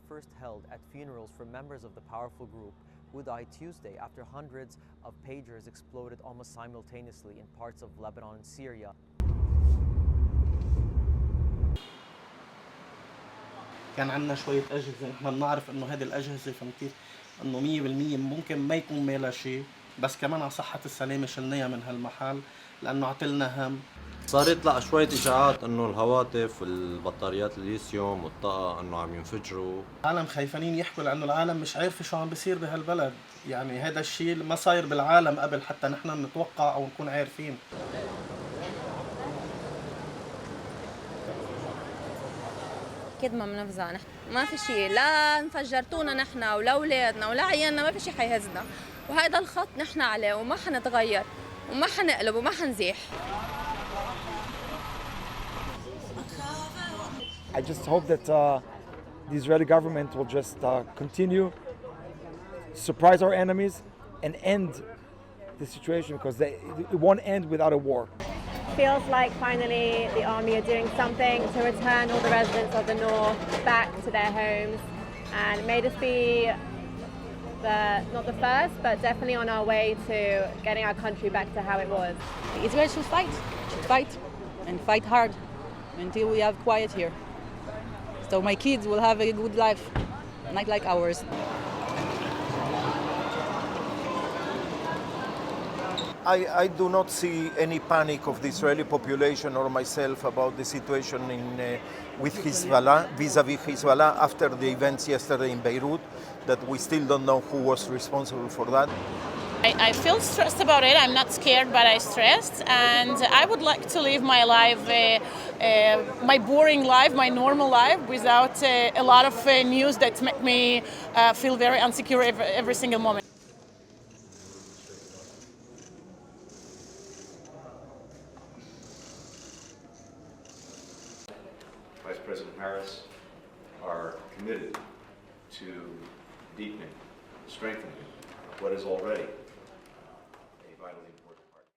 first held at funerals for members of the powerful group who died Tuesday after hundreds of pagers exploded almost simultaneously in parts of Lebanon and Syria. كان عندنا شوية أجهزة، نحن بنعرف إنه هذه الأجهزة فهمت كيف؟ إنه 100% ممكن ما يكون مالها شيء، بس كمان على صحة السلامة شلناها من هالمحل لأنه عطلنا هم. صار يطلع شوية إشاعات إنه الهواتف والبطاريات الليثيوم والطاقة إنه عم ينفجروا. العالم خايفانين يحكوا لأنه العالم مش عارفة شو عم بيصير بهالبلد، يعني هذا الشيء ما صاير بالعالم قبل حتى نحن نتوقع أو نكون عارفين. أكيد ما بنفزع نحن، ما في شيء، لا انفجرتونا نحن ولا أولادنا ولا عيالنا، ما في شيء حيهزنا، وهذا الخط نحن عليه وما حنتغير وما حنقلب وما حنزيح. I just hope that the Israeli government will just continue, surprise our enemies, and end the situation because it won't end without a war. Feels like finally the army are doing something to return all the residents of the north back to their homes, and may this be not the first, but definitely on our way to getting our country back to how it was. Israel should fight and fight hard until we have quiet here. So my kids will have a good life, not like ours. I do not see any panic of the Israeli population or myself about the situation with Hezbollah, vis-a-vis Hezbollah, after the events yesterday in Beirut, that we still don't know who was responsible for that. I feel stressed about it. I'm not scared, but I'm stressed, and I would like to live my life, my boring life, my normal life, without a lot of news that make me feel very insecure every single moment. Vice President Harris are committed to deepening, strengthening what is already a vitally